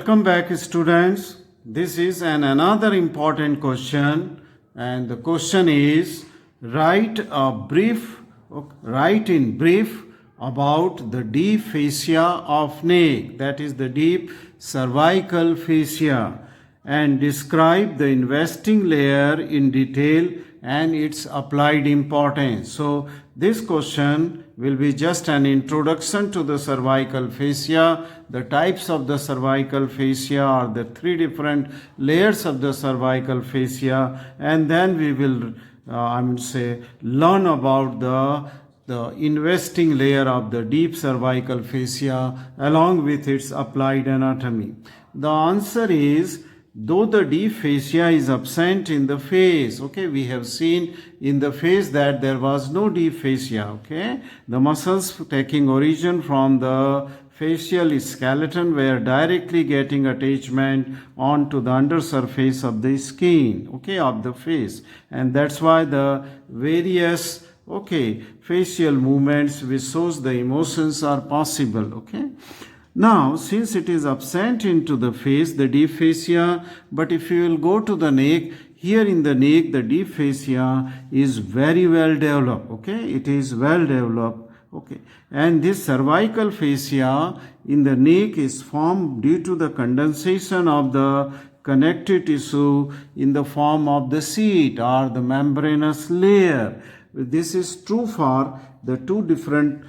Welcome back, students. This is another important question, and the question is write in brief about the deep fascia of neck, that is the deep cervical fascia, and describe the investing layer in detail and its applied importance. So this question will be just an introduction to the cervical fascia. The types of the cervical fascia are the three different layers of the cervical fascia, and then we will learn about the investing layer of the deep cervical fascia along with its applied anatomy. The answer is, though the deep fascia is absent in the face, okay, we have seen in the face that there was no deep fascia, okay. The muscles taking origin from the facial skeleton were directly getting attachment onto the undersurface of the skin, okay, of the face, and that's why the various facial movements which shows the emotions are possible, okay. Now, since it is absent into the face, the deep fascia, but if you will go to the neck, here in the neck, the deep fascia is very well developed, okay, it is well developed, okay, and this cervical fascia in the neck is formed due to the condensation of the connective tissue in the form of the sheet or the membranous layer. This is true for the two different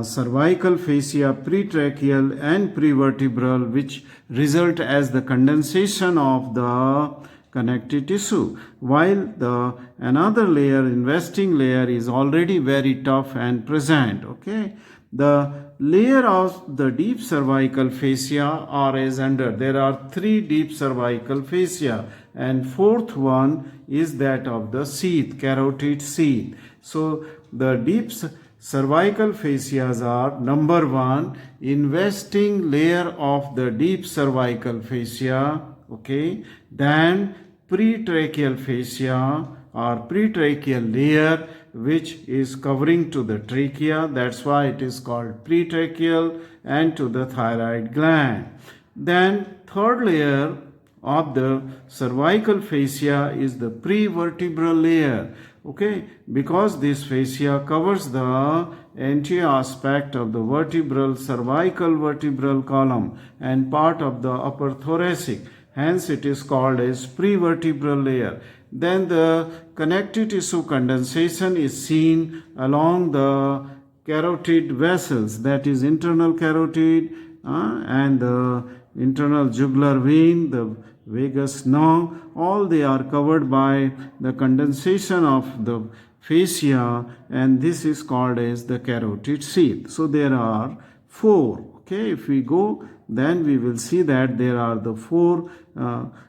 cervical fascia, pretracheal and prevertebral, which result as the condensation of the connective tissue, while the another layer, investing layer, is already very tough and present, okay. The layer of the deep cervical fascia are as under. There are three deep cervical fascia, and fourth one is that of the sheath, carotid sheath. So the deep cervical fascias are: number one, investing layer of the deep cervical fascia, okay, then pretracheal fascia or pretracheal layer, which is covering to the trachea, that's why it is called pretracheal, and to the thyroid gland. Then third layer of the cervical fascia is the prevertebral layer, okay, because this fascia covers the anterior aspect of the cervical vertebral column and part of the upper thoracic, hence it is called as prevertebral layer. Then the connective tissue condensation is seen along the carotid vessels, that is internal carotid and the internal jugular vein, the vagus nerve, all they are covered by the condensation of the fascia, and this is called as the carotid sheath. So there are four, okay. If we go, then we will see that there are the four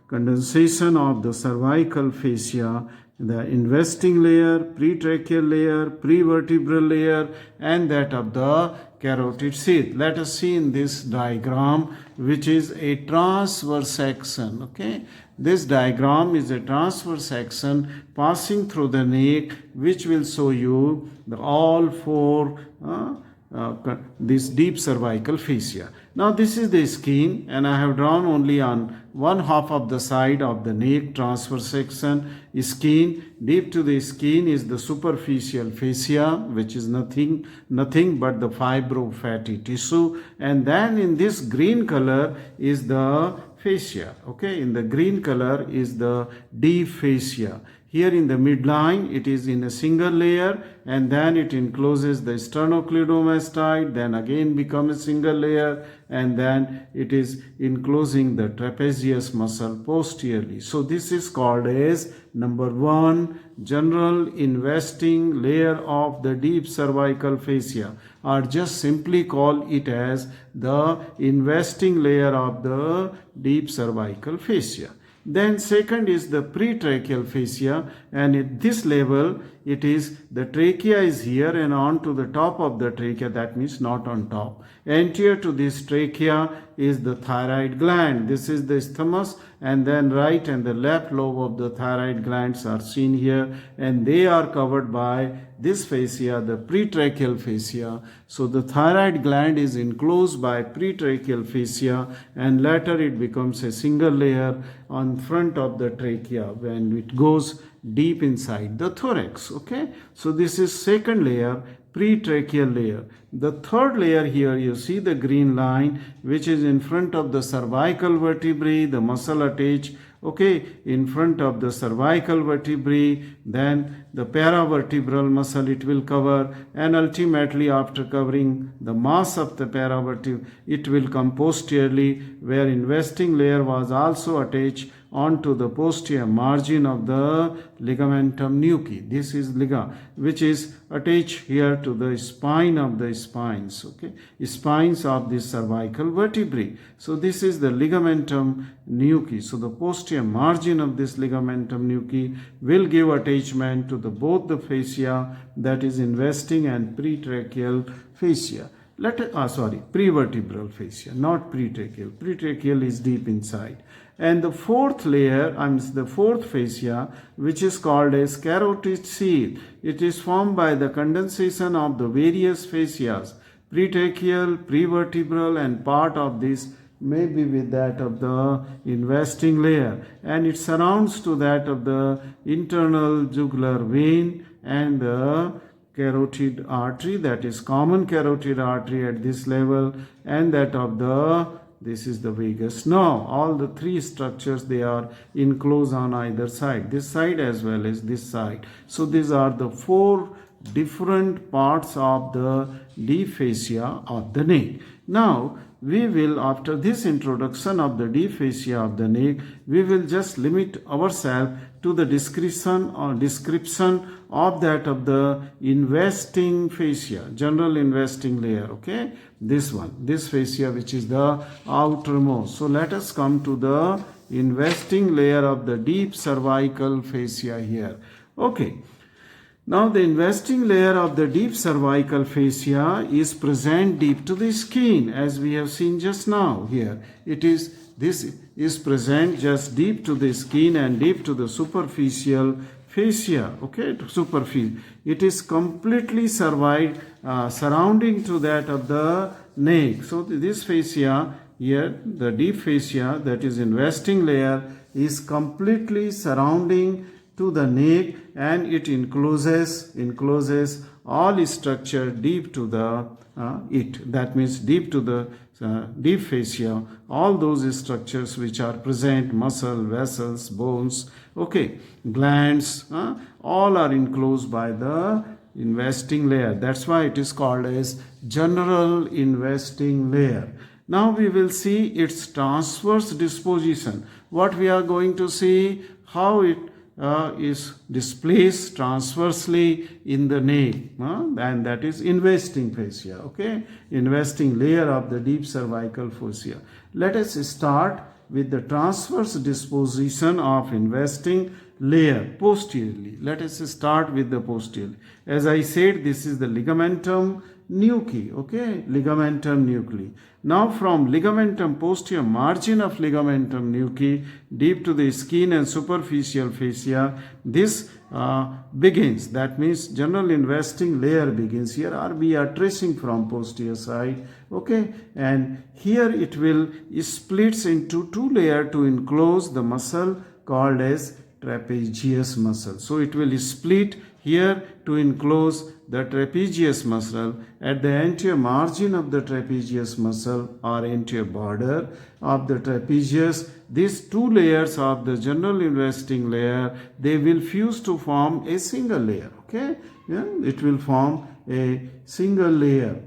condensation of the cervical fascia: the investing layer, pretracheal layer, prevertebral layer, and that of the carotid sheath. Let us see in this diagram, which is a transverse section, okay. This diagram is a transverse section passing through the neck, which will show you all four this deep cervical fascia. Now this is the skin, and I have drawn only on one half of the side of the neck, transverse section, skin. Deep to the skin is the superficial fascia, which is nothing but the fibrofatty tissue, and then in this green color is the fascia, okay. In the green color is the deep fascia. Here in the midline, it is in a single layer, and then it encloses the sternocleidomastoid, then again become a single layer, and then it is enclosing the trapezius muscle posteriorly. So this is called as number one, general investing layer of the deep cervical fascia, or just simply call it as the investing layer of the deep cervical fascia. Then second is the pretracheal fascia, and at this level it is the trachea is here and on to the top of the trachea, that means not on top. Anterior to this trachea is the thyroid gland. This is the isthmus, and then right and the left lobe of the thyroid glands are seen here, and they are covered by this fascia, the pretracheal fascia. So the thyroid gland is enclosed by pretracheal fascia, and later it becomes a single layer on front of the trachea when it goes deep inside the thorax. Okay, so this is second layer, pretracheal layer. The third layer here, you see the green line which is in front of the cervical vertebrae, the muscle attached, okay, in front of the cervical vertebrae, then the paravertebral muscle it will cover, and ultimately after covering the mass of the paravertebra, it will come posteriorly, where investing layer was also attached onto the posterior margin of the ligamentum nuchae. This is liga, which is attached here to the spine of the spines, okay, spines of the cervical vertebrae. So this is the ligamentum nuchae. So the posterior margin of this ligamentum nuchae will give attachment to both the fascia, that is investing and pretracheal fascia. Prevertebral fascia, not pretracheal. Pretracheal is deep inside. And the fourth layer, the fourth fascia, which is called as carotid sheath. It is formed by the condensation of the various fascias, pretracheal, prevertebral, and part of this may be with that of the investing layer, and it surrounds to that of the internal jugular vein and the carotid artery, that is common carotid artery at this level, and that of this is the vagus nerve. All the three structures, they are enclosed on either side, this side as well as this side. So these are the four different parts of the deep fascia of the neck. Now we will, after this introduction of the deep fascia of the neck, we will just limit ourselves to the description of that of the investing fascia, general investing layer, okay, this one, this fascia which is the outermost. So let us come to the investing layer of the deep cervical fascia here. Okay, now the investing layer of the deep cervical fascia is present deep to the skin, as we have seen just now here. This is present just deep to the skin and deep to the superficial fascia, okay, to superficial. It is completely surrounding to that of the neck. So this fascia here, the deep fascia, that is investing layer, is completely surrounding to the neck, and it encloses all structure deep to the that means deep to the deep fascia, all those structures which are present, muscle, vessels, bones, okay, glands, all are enclosed by the investing layer. That's why it is called as general investing layer. Now we will see its transverse disposition. What we are going to see, how it is displaced transversely in the neck, and that is investing fascia, okay, investing layer of the deep cervical fascia. Let us start with the transverse disposition of investing layer posteriorly. Let us start with the posterior. As I said, this is the ligamentum nuchae, okay, ligamentum nuchae. Now from ligamentum, posterior margin of ligamentum nuchae, deep to the skin and superficial fascia, this begins. That means general investing layer begins here, or we are tracing from posterior side, okay, and here it will splits into two layers to enclose the muscle called as trapezius muscle. So it will split here to enclose the trapezius muscle at the anterior margin of the trapezius muscle or anterior border of the trapezius. These two layers of the general investing layer, they will fuse to form a single layer, okay, yeah, it will form a single layer.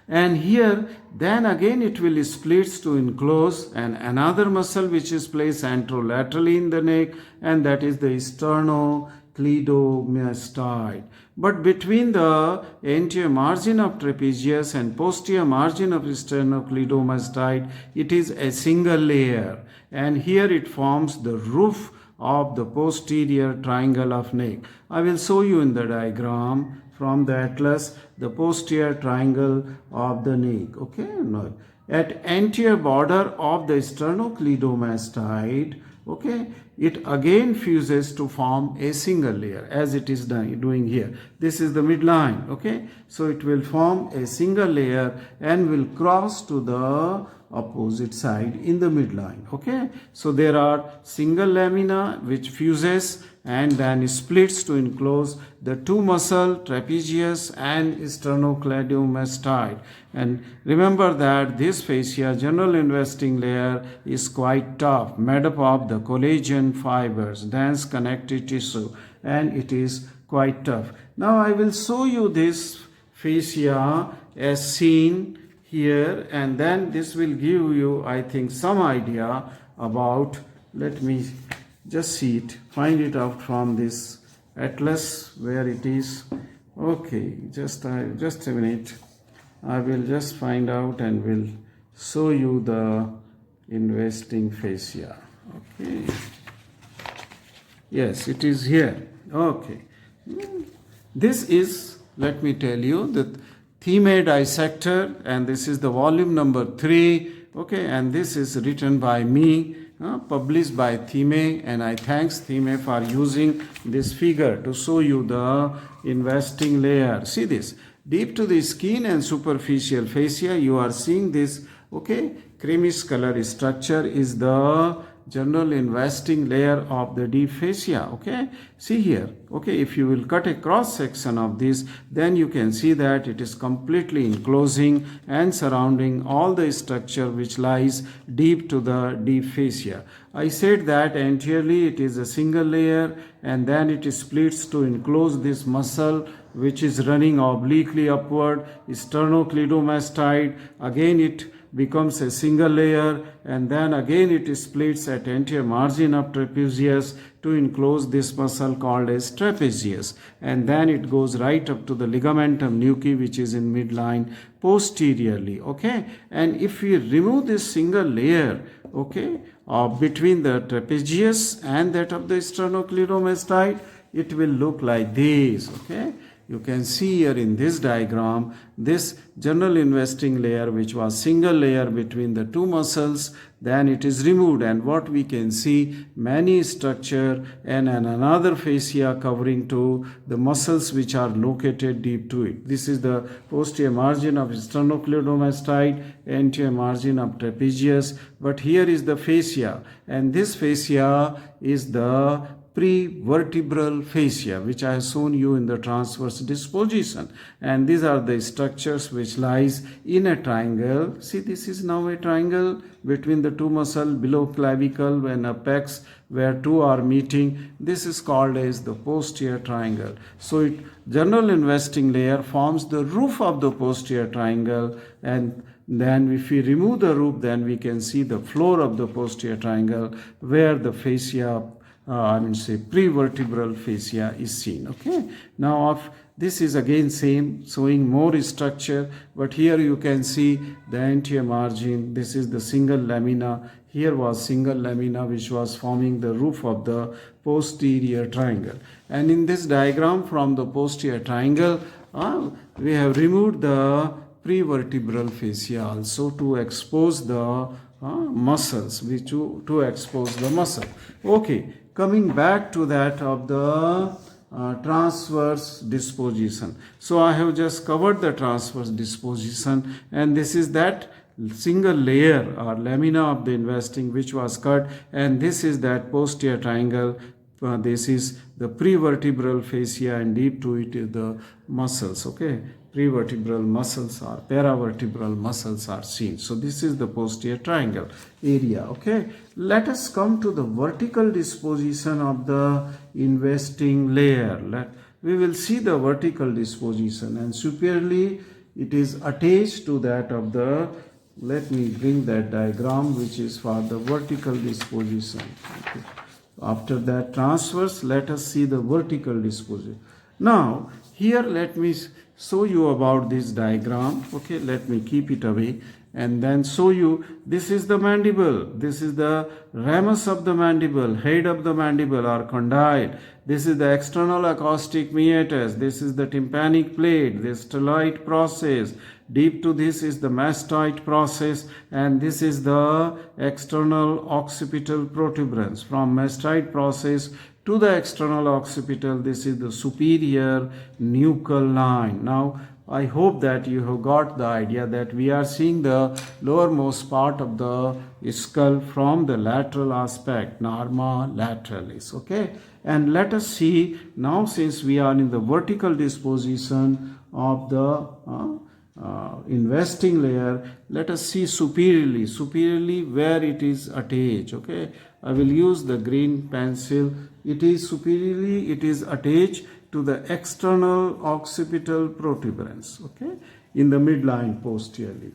And here then again it will splits to enclose another muscle which is placed anterolaterally in the neck, and that is the sternocleidomastoid. But between the anterior margin of trapezius and posterior margin of sternocleidomastoid, it is a single layer, and here it forms the roof of the posterior triangle of neck. I will show you in the diagram from the atlas the posterior triangle of the neck. Okay, no. At anterior border of the sternocleidomastoid, okay, it again fuses to form a single layer as it is doing here. This is the midline. Okay, so it will form a single layer and will cross to the opposite side in the midline. Okay, so there are single lamina which fuses and then splits to enclose the two muscle trapezius and sternocleidomastoid. And remember that this fascia general investing layer is quite tough, made up of the collagen fibers, dense connective tissue, and it is quite tough. Now I will show you this fascia as seen here, and then this will give you, I think, some idea about, let me just see it, find it out from this atlas where it is. Okay, just a minute. I will just find out and will show you the investing fascia. Okay. Yes, it is here. Okay. This is, let me tell you, the Theme dissector, and this is the volume number 3. Okay, and this is written by me, published by Theme, and I thanks Theme for using this figure to show you the investing layer. See this, deep to the skin and superficial fascia, you are seeing this, okay, creamish color structure is the general investing layer of the deep fascia. Okay, see here. Okay, if you will cut a cross section of this, then you can see that it is completely enclosing and surrounding all the structure which lies deep to the deep fascia. I said that anteriorly it is a single layer, and then it splits to enclose this muscle which is running obliquely upward, sternocleidomastoid. Again it becomes a single layer, and then again it splits at anterior margin of trapezius to enclose this muscle called as trapezius, and then it goes right up to the ligamentum nuchae which is in midline posteriorly. Okay, and if we remove this single layer, okay, between the trapezius and that of the sternocleidomastoid, it will look like this. Okay, you can see here in this diagram this general investing layer which was single layer between the two muscles, then it is removed, and what we can see, many structure and another fascia covering to the muscles which are located deep to it. This is the posterior margin of sternocleidomastoid, anterior margin of trapezius, but here is the fascia, and this fascia is the prevertebral fascia which I have shown you in the transverse disposition, and these are the structures which lies in a triangle. See, this is now a triangle between the two muscles below clavicle and apex where two are meeting. This is called as the posterior triangle. So general investing layer forms the roof of the posterior triangle, and then if we remove the roof, then we can see the floor of the posterior triangle where the fascia prevertebral fascia is seen. Okay, now this is again same, showing more structure, but here you can see the anterior margin. This is the single lamina. Here was single lamina which was forming the roof of the posterior triangle, and in this diagram from the posterior triangle we have removed the prevertebral fascia also to expose the muscles, to expose the muscle. Okay, coming back to that of the transverse disposition. So I have just covered the transverse disposition, and this is that single layer or lamina of the investing which was cut, and this is that posterior triangle. This is the prevertebral fascia, and deep to it is the muscles. Okay, prevertebral muscles or paravertebral muscles are seen. So this is the posterior triangle area. Okay, let us come to the vertical disposition of the investing layer. We will see the vertical disposition, and superiorly it is attached to that of the, let me bring that diagram which is for the vertical disposition. Okay. After that transverse, let us see the vertical disposition. Now here let me show you about this diagram. Okay, let me keep it away, and then show you this is the mandible, this is the ramus of the mandible, head of the mandible or condyle, this is the external acoustic meatus, this is the tympanic plate, the styloid process, deep to this is the mastoid process, and this is the external occipital protuberance. From mastoid process to the external occipital, this is the superior nuchal line. Now I hope that you have got the idea that we are seeing the lowermost part of the skull from the lateral aspect, norma lateralis. Okay, and let us see now, since we are in the vertical disposition of the investing layer, let us see superiorly where it is attached. Okay, I will use the green pencil. It is superiorly, it is attached to the external occipital protuberance, okay, in the midline posteriorly.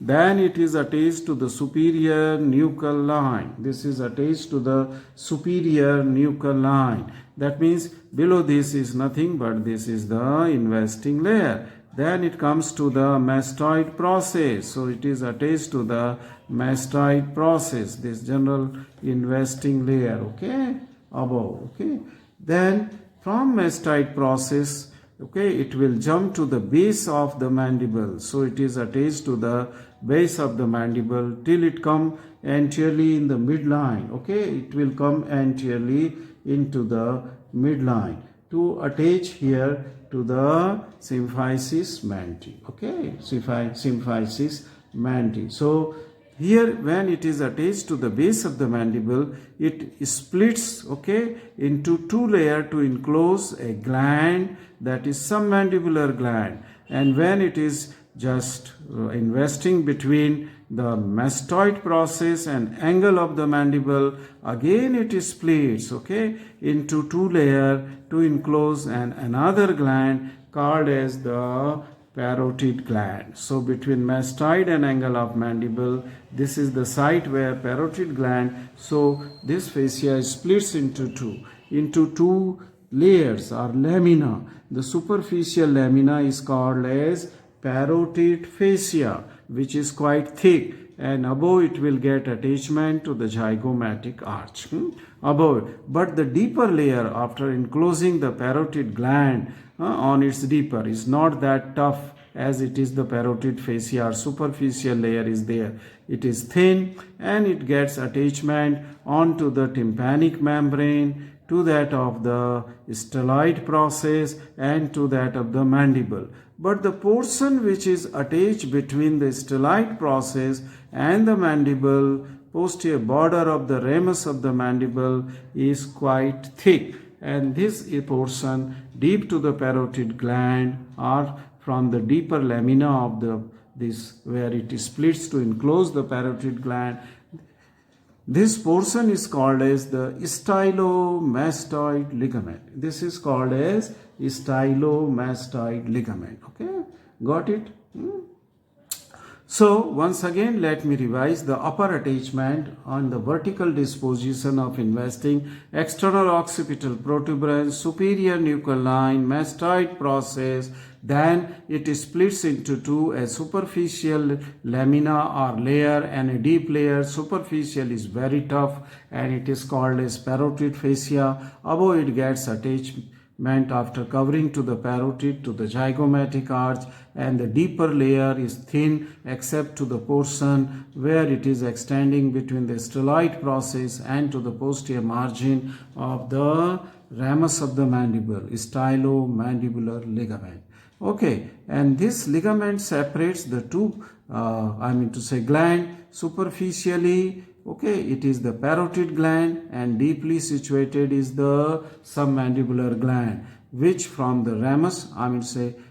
Then it is attached to the superior nuchal line. This is attached to the superior nuchal line. That means below this is nothing but this is the investing layer. Then it comes to the mastoid process. So it is attached to the mastoid process, this general investing layer, okay, above, okay. Then from mastoid process, okay, it will jump to the base of the mandible. So it is attached to the base of the mandible till it come anteriorly in the midline. Okay, it will come anteriorly into the midline to attach here to the symphysis manti. Okay, symphysis manti. So here when it is attached to the base of the mandible, it splits, okay, into two layers to enclose a gland, that is submandibular gland. And when it is just investing between the mastoid process and angle of the mandible, again it splits, okay, into two layers to enclose another gland called as the parotid gland. So between mastoid and angle of mandible, this is the site where parotid gland. So this fascia splits into two layers or lamina. The superficial lamina is called as parotid fascia, which is quite thick, and above it will get attachment to the zygomatic arch above. But the deeper layer after enclosing the parotid gland on its deeper is not that tough as it is the parotid fascia or superficial layer is there. It is thin and it gets attachment onto the tympanic membrane, to that of the styloid process and to that of the mandible. But the portion which is attached between the styloid process and the mandible, posterior border of the ramus of the mandible, is quite thick, and this portion deep to the parotid gland or from the deeper lamina of this where it splits to enclose the parotid gland, this portion is called as the stylomastoid ligament. This is called as stylomastoid ligament. Okay, got it? So once again let me revise the upper attachment on the vertical disposition of investing: external occipital protuberance, superior nuchal line, mastoid process. Then it splits into two, a superficial lamina or layer and a deep layer. Superficial is very tough and it is called as parotid fascia. Above it gets attachment after covering to the parotid to the zygomatic arch, and the deeper layer is thin except to the portion where it is extending between the styloid process and to the posterior margin of the ramus of the mandible, stylomandibular ligament. Okay, and this ligament separates the two, gland superficially. Okay, it is the parotid gland, and deeply situated is the submandibular gland, which from the ramus,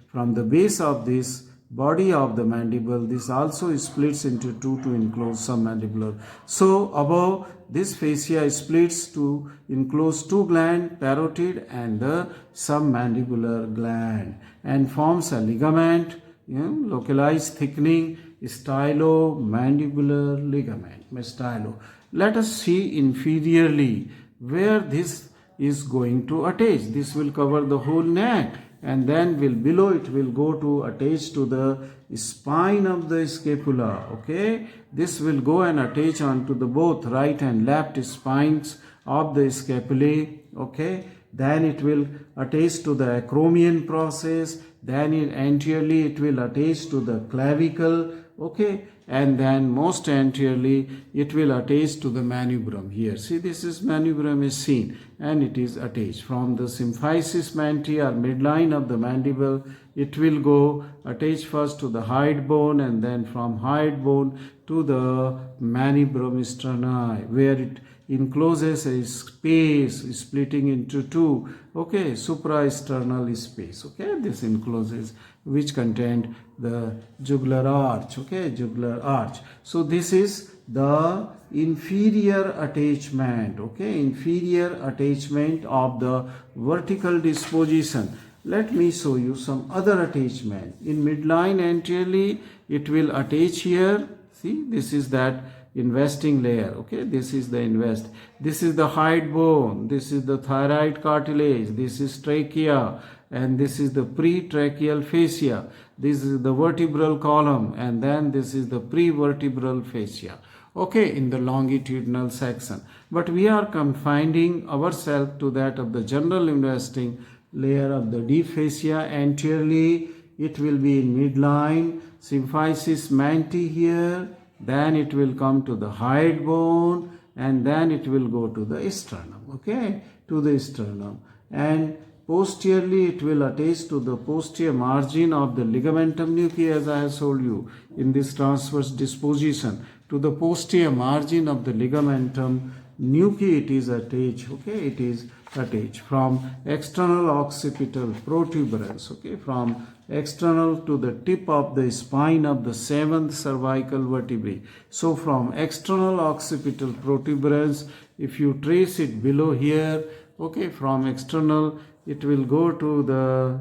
from the base of this body of the mandible, this also splits into two to enclose submandibular. So above, this fascia splits to enclose two glands, parotid and the submandibular gland, and forms a ligament, localized thickening, stylomandibular ligament, stylo. Let us see inferiorly where this is going to attach. This will cover the whole neck, and then below it will go to attach to the spine of the scapula. Okay, this will go and attach onto the both right and left spines of the scapulae. Okay, then it will attach to the acromion process, then anteriorly it will attach to the clavicle. Okay, and then most anteriorly it will attach to the manubrium. Here, see, this is manubrium is seen, and it is attached from the symphysis manti or midline of the mandible. It will go attach first to the hide bone, and then from hide bone to the manubrium sterni, where it encloses a space splitting into two. Okay, supraesternal space. Okay, this encloses which contained the jugular arch. Okay, jugular arch. So this is the inferior attachment. Okay, inferior attachment of the vertical disposition. Let me show you some other attachment. In midline anteriorly, it will attach here. See, this is that investing layer. Okay, this is the invest. This is the hide bone. This is the thyroid cartilage. This is trachea, and this is the pretracheal fascia. This is the vertebral column, and then this is the prevertebral fascia. Okay, in the longitudinal section. But we are confining ourselves to that of the general investing layer of the deep fascia. Anteriorly, it will be in midline, symphysis manti here, then it will come to the hide bone, and then it will go to the sternum. Okay, to the sternum, and posteriorly it will attach to the posterior margin of the ligamentum nuchae, as I have told you in this transverse disposition. To the posterior margin of the ligamentum nuchae it is attached. Okay, it is attached from external occipital protuberance. Okay, from external to the tip of the spine of the seventh cervical vertebrae. So from external occipital protuberance, if you trace it below here, okay, from external it will go to the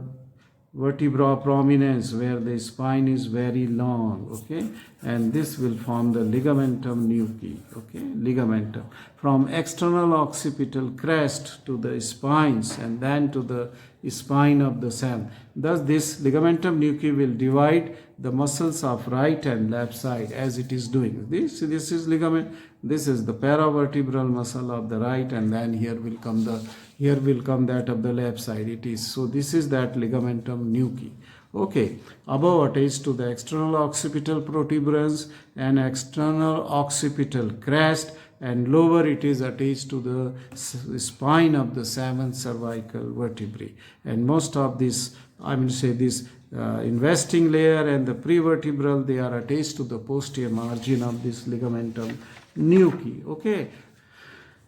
vertebra prominence where the spine is very long. Okay, and this will form the ligamentum nuchae. Okay, ligamentum from external occipital crest to the spines, and then to the spine of the seventh. Thus this ligamentum nuchae will divide the muscles of right and left side as it is doing. This is ligament, this is the paravertebral muscle of the right, and then here will come that of the left side. It is so, this is that ligamentum nuchae. Okay, above attached to the external occipital protuberance and external occipital crest, and lower it is attached to the spine of the seventh cervical vertebrae. And most of this, I mean say this investing layer and the prevertebral, they are attached to the posterior margin of this ligamentum nuchae. Okay,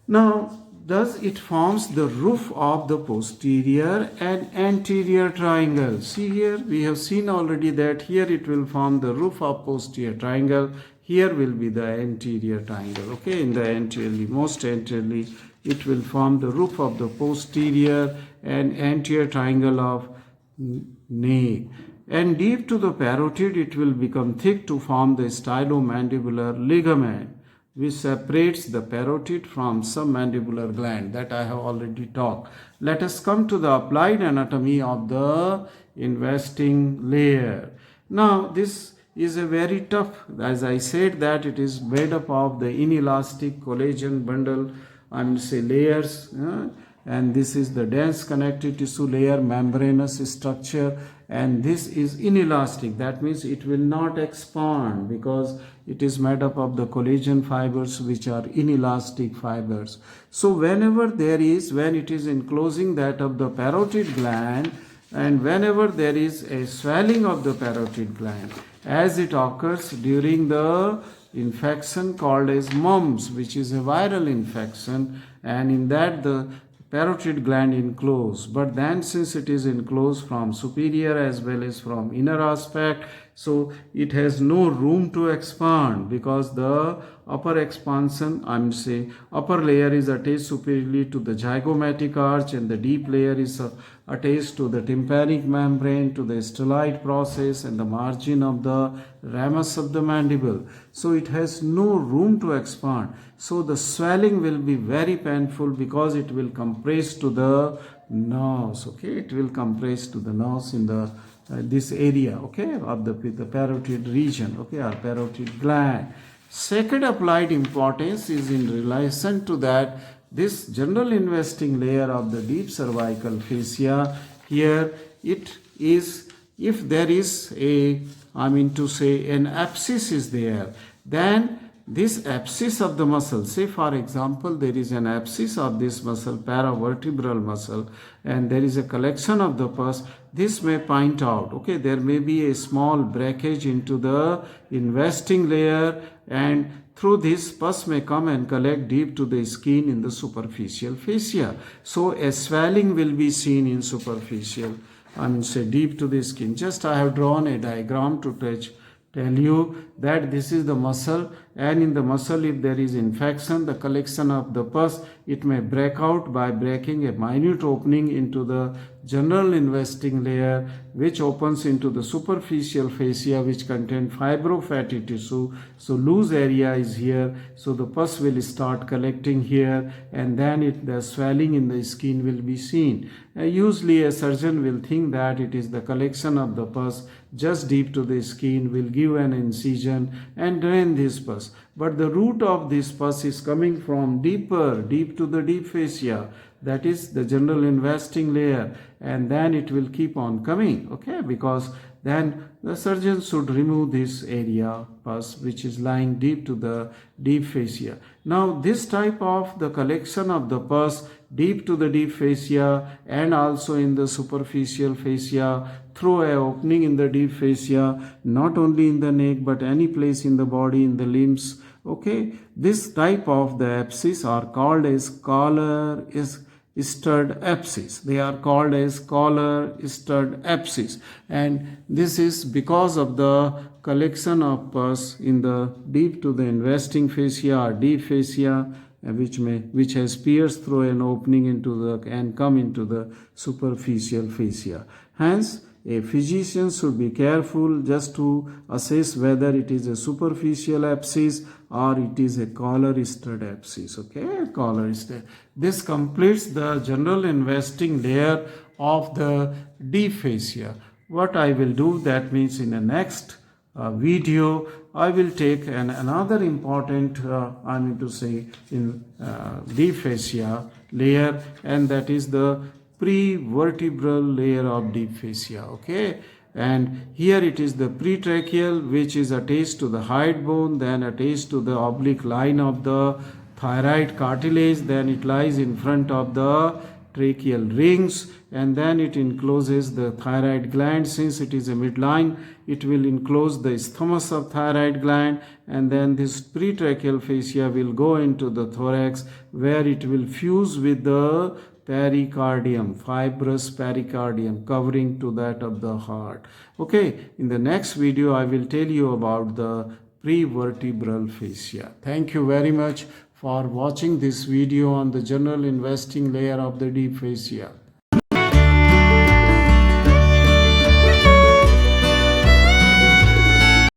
now thus it forms the roof of the posterior and anterior triangle. See here, we have seen already that here it will form the roof of posterior triangle. Here will be the anterior triangle. Okay, in the anteriorly, most anteriorly, it will form the roof of the posterior and anterior triangle of neck. And deep to the parotid, it will become thick to form the stylomandibular ligament, which separates the parotid from submandibular gland, that I have already talked. Let us come to the applied anatomy of the investing layer. Now this is a very tough, as I said, that it is made up of the inelastic collagen bundle, I mean say layers, and this is the dense connective tissue layer, membranous structure, and this is inelastic. That means it will not expand because it is made up of the collagen fibers, which are inelastic fibers. So whenever there is, when it is enclosing that of the parotid gland, and whenever there is a swelling of the parotid gland, as it occurs during the infection called as mumps, which is a viral infection, and in that the parotid gland enclosed. But then since it is enclosed from superior as well as from inner aspect, So it has no room to expand because the upper expansion, upper layer is attached superiorly to the zygomatic arch, and the deep layer is attached to the tympanic membrane, to the stellate process and the margin of the ramus of the mandible. So it has no room to expand. So the swelling will be very painful because it will compress to the nerves. Okay, it will compress to the nerves in the this area, okay, of the parotid region, okay, or parotid gland. Second applied importance is in relation to that this general investing layer of the deep cervical fascia. Here it is, if there is a, an abscess is there, then this abscess of the muscle, say for example there is an abscess of this muscle, paravertebral muscle, and there is a collection of the pus, this may point out, okay, there may be a small breakage into the investing layer, and through this pus may come and collect deep to the skin in the superficial fascia. So a swelling will be seen in superficial, deep to the skin. Just I have drawn a diagram to tell you that this is the muscle, and in the muscle if there is infection, the collection of the pus, it may break out by breaking a minute opening into the general investing layer, which opens into the superficial fascia, which contain fibrofatty tissue. So loose area is here, so the pus will start collecting here, and then the swelling in the skin will be seen. Usually a surgeon will think that it is the collection of the pus just deep to the skin, will give an incision and drain this pus. But the root of this pus is coming from deep to the deep fascia, that is the general investing layer, and then it will keep on coming, okay, because then the surgeon should remove this area pus which is lying deep to the deep fascia. Now this type of the collection of the pus deep to the deep fascia and also in the superficial fascia through a opening in the deep fascia, not only in the neck but any place in the body, in the limbs, okay, this type of the abscess are called as collar stud abscess. They are called as collar stud abscess, and this is because of the collection of pus in the deep to the investing fascia or deep fascia, which has pierced through an opening into the and come into the superficial fascia. Hence a physician should be careful just to assess whether it is a superficial abscess or it is a collar stud abscess, okay, collar stud. This completes the general investing layer of the deep fascia. What I will do, that means in the next video I will take another important in deep fascia layer, and that is the prevertebral layer of deep fascia, okay, and here it is the pretracheal, which is attached to the hide bone, then attached to the oblique line of the thyroid cartilage, then it lies in front of the tracheal rings, and then it encloses the thyroid gland. Since it is a midline, it will enclose the isthmus of thyroid gland, and then this pretracheal fascia will go into the thorax, where it will fuse with the pericardium, fibrous pericardium covering to that of the heart. Okay, in the next video I will tell you about the prevertebral fascia. Thank you very much for watching this video on the general investing layer of the deep fascia.